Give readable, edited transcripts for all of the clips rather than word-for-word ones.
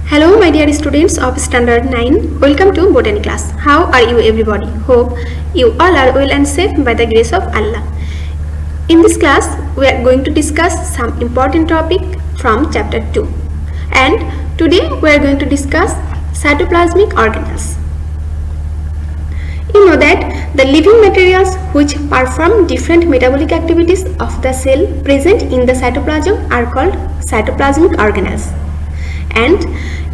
Hello my dear students of standard 9, welcome to botany class. How are you everybody? Hope you all are well and safe by the grace of Allah. In this class we are going to discuss some important topic from chapter 2, and today we are going to discuss cytoplasmic organelles. You know that the living materials which perform different metabolic activities of the cell present in the cytoplasm are called cytoplasmic organelles. And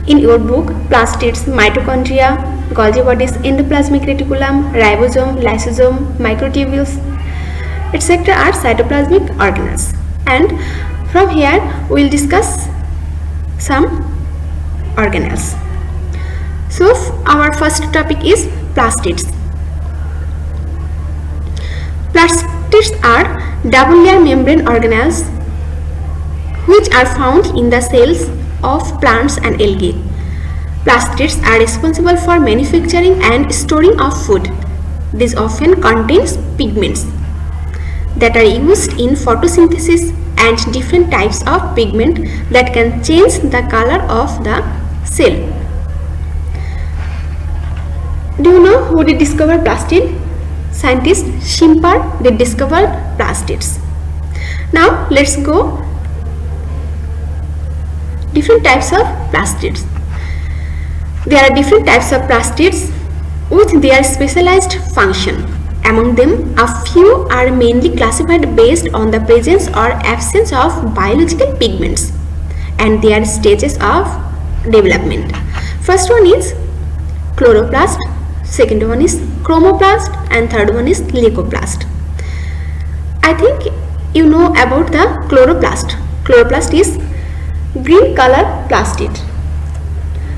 in your book, plastids, mitochondria, Golgi bodies, endoplasmic reticulum, ribosome, lysosome, microtubules, etc. are cytoplasmic organelles. And from here we will discuss some organelles. So our first topic is plastids. Plastids are double layer membrane organelles which are found in the cells of plants and algae. Plastids are responsible for manufacturing and storing of food. This often contains pigments that are used in photosynthesis and different types of pigment that can change the color of the cell. Do you know who did discover plastid? Scientist Schimper did discover plastids. Now let's go different types of plastids. There are different types of plastids with their specialized function. Among them, a few are mainly classified based on the presence or absence of biological pigments and their stages of development. First one is chloroplast, second one is chromoplast, and third one is leucoplast. I think you know about the chloroplast. Chloroplast is green color plastid.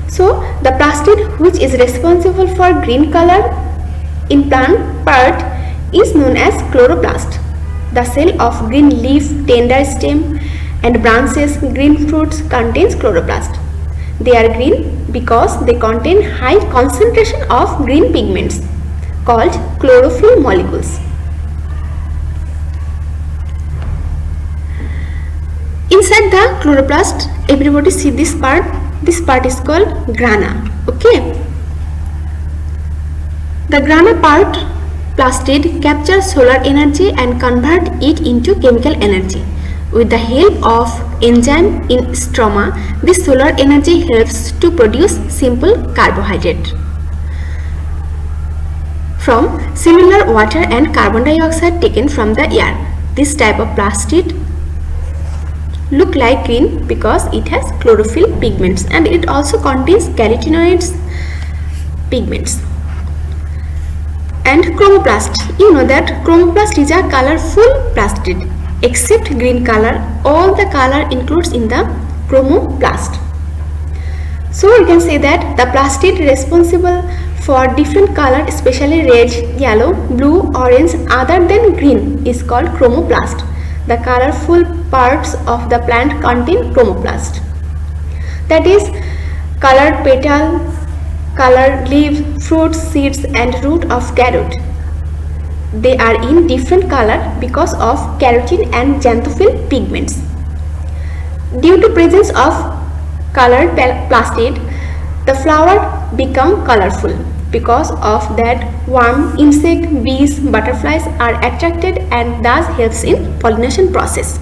So the plastid which is responsible for green color in plant part is known as chloroplast. The cell of green leaf, tender stem and branches, green fruits contains chloroplast. They are green because they contain high concentration of green pigments called chlorophyll molecules. Inside the chloroplast, everybody see this part. This part is called grana. Okay. The grana part plastid captures solar energy and convert it into chemical energy. With the help of enzyme in stroma, this solar energy helps to produce simple carbohydrate from cellular water and carbon dioxide taken from the air. This type of plastid look like green because it has chlorophyll pigments and it also contains carotenoids pigments. And chromoplast, you know that chromoplast is a colorful plastid. Except green color, all the color includes in the chromoplast. So you can say that the plastid responsible for different color, especially red, yellow, blue, orange other than green is called chromoplast. The colorful parts of the plant contain chromoplast. That is colored petal, colored leaf, fruits, seeds and root of carrot. They are in different color because of carotene and xanthophyll pigments. Due to presence of colored plastid, the flower become colorful. Because of that, worm, insect, bees, butterflies are attracted and thus helps in pollination process.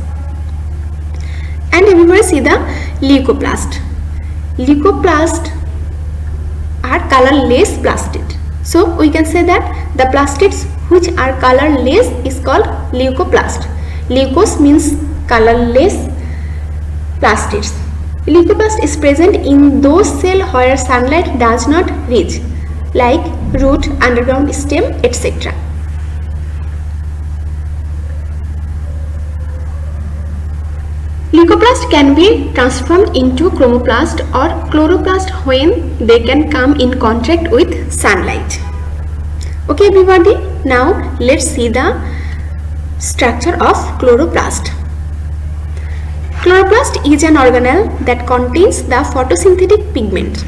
And everybody see the leucoplast. Leucoplast are colorless plastid. So we can say that the plastids which are colorless is called leucoplast. Leucos means colorless plastids. Leucoplast is present in those cells where sunlight does not reach, like root, underground stem, etc. Leucoplast can be transformed into chromoplast or chloroplast when they can come in contact with sunlight. Okay everybody, now let's see the structure of chloroplast. Chloroplast is an organelle that contains the photosynthetic pigment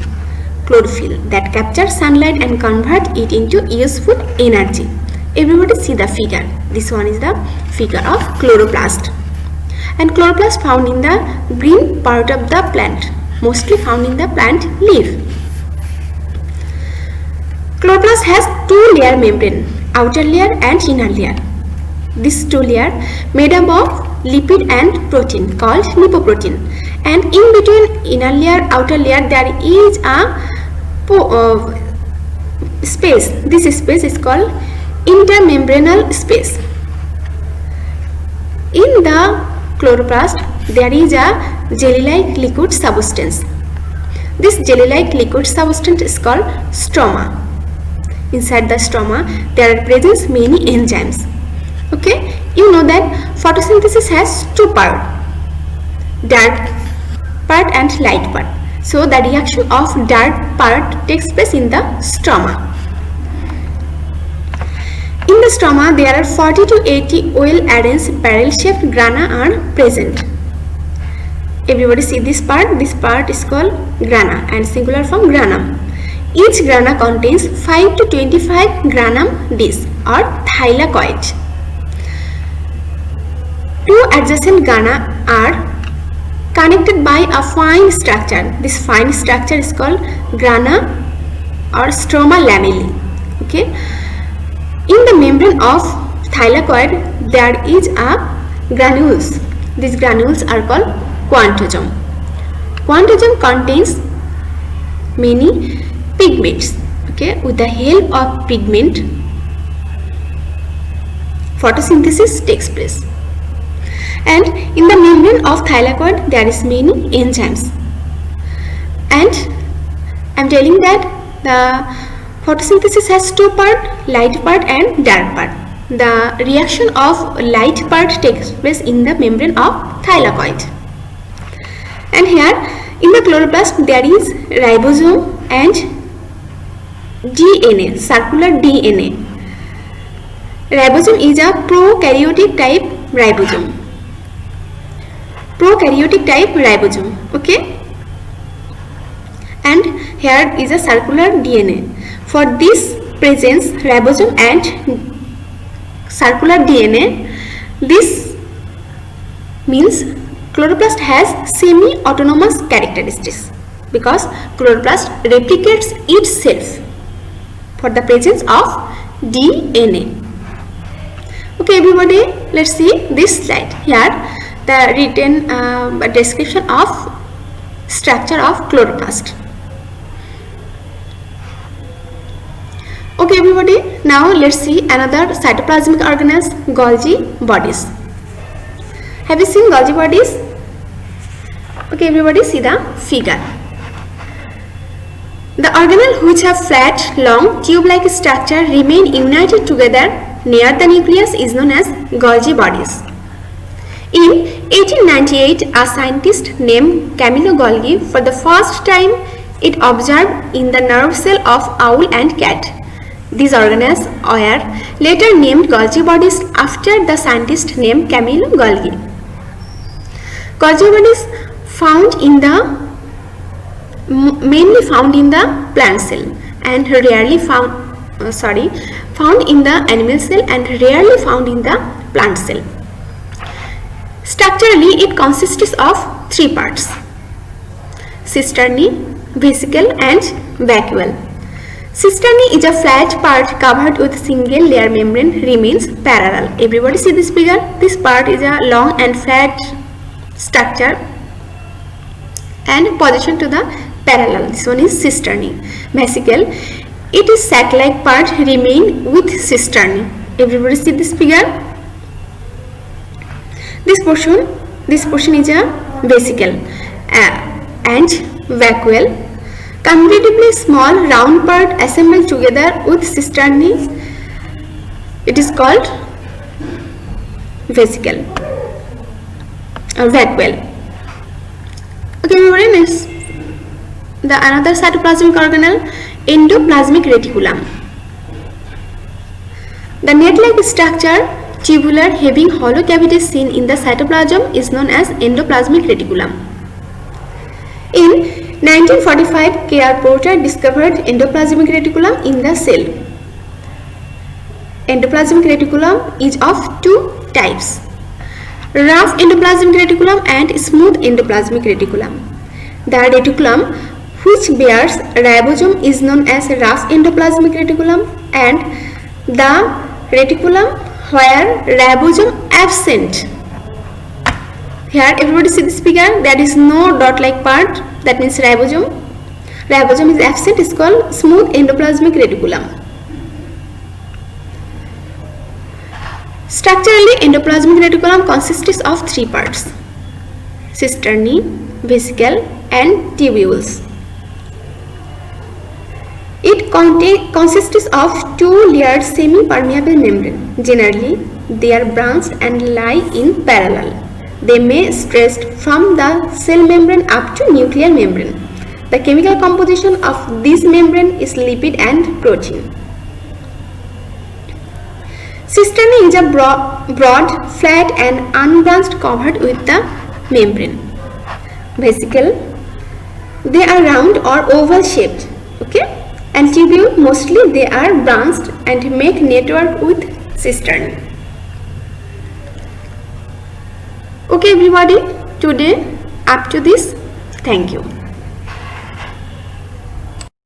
chlorophyll that captures sunlight and convert it into useful energy. Everybody see the figure. This one is the figure of chloroplast. And chloroplast found in the green part of the plant. mostly found in the plant leaf. Chloroplast has two-layer membrane, outer layer and inner layer. This two layer made up of lipid and protein called lipoprotein, and in between inner layer outer layer there is a space. This space is called intermembranous space. In the chloroplast there is a jelly-like liquid substance. This jelly-like liquid substance is called stroma. Inside the stroma there are present many enzymes. Okay, you know that photosynthesis has two parts, dark part and light part. So the reaction of dark part takes place in the stroma. In the stroma there are 40 to 80 well-arranged barrel-shaped grana are present. Everybody see this part is called grana and singular form granum. Each grana contains 5 to 25 granum discs or thylakoid. Two adjacent grana are connected by a fine structure. This fine structure is called grana or stroma lamellae. Okay. In the membrane of thylakoid there is a granules. These granules are called quantosome. Quantosome contains many pigments. Okay, with the help of pigment photosynthesis takes place. And in the membrane of thylakoid there is many enzymes. And I am telling that the photosynthesis has two parts, light part and dark part. The reaction of light part takes place in the membrane of thylakoid. And here in the chloroplast there is ribosome and DNA, circular DNA. Ribosome is a prokaryotic type ribosome. Prokaryotic type ribosome. Okay. And here is a circular DNA. For this presence ribosome and circular DNA, this means chloroplast has semi-autonomous characteristics because chloroplast replicates itself for the presence of DNA. Okay everybody, let's see this slide. Here the written description of structure of chloroplast. Okay everybody, now let's see another cytoplasmic organelles, Golgi bodies. Have you seen Golgi bodies? Okay everybody, see the figure. The organelles which have flat, long, tube-like structure remain united together near the nucleus is known as Golgi bodies. In 1898, a scientist named Camillo Golgi for the first time it observed in the nerve cell of owl and cat. These organelles were later named Golgi bodies after the scientist named Camillo Golgi. Golgi bodies mainly found in the plant cell and rarely found in the animal cell and rarely found in the plant cell. Structurally, it consists of three parts: cisternae, vesicle and vacuole. Cisternae is a flat part covered with single layer membrane, remains parallel. Everybody see this figure? This part is a long and flat structure and position to the parallel. This one is cisternae. Vesicle, it is sac-like part remain with cisternae. Everybody see this figure? This portion is a vesicle and vacuole, comparatively small round part assembled together with cisternae. It is called vesicle or vacuole. Okay, everybody, next the another cytoplasmic organelle, endoplasmic reticulum. The net-like structure, tubular, having hollow cavities seen in the cytoplasm is known as endoplasmic reticulum. In 1945, K.R. Porter discovered endoplasmic reticulum in the cell. Endoplasmic reticulum is of two types: rough endoplasmic reticulum and smooth endoplasmic reticulum. The reticulum which bears ribosome is known as Rush endoplasmic reticulum, and the reticulum where ribosome absent. Here everybody see this figure, there is no dot like part, that means ribosome. Ribosome is absent, is called smooth endoplasmic reticulum. Structurally, endoplasmic reticulum consists of three parts: cisternae, vesicle and tubules. It consists of two-layered semi-permeable membrane. Generally, they are branched and lie in parallel. They may stretch from the cell membrane up to nuclear membrane. The chemical composition of this membrane is lipid and protein. Cisternae is a broad, flat and unbranched covered with the membrane. Vesicle, they are round or oval shaped, okay? And tubule, mostly they are branched and make network with cisternae. Okay everybody, today up to this. Thank you.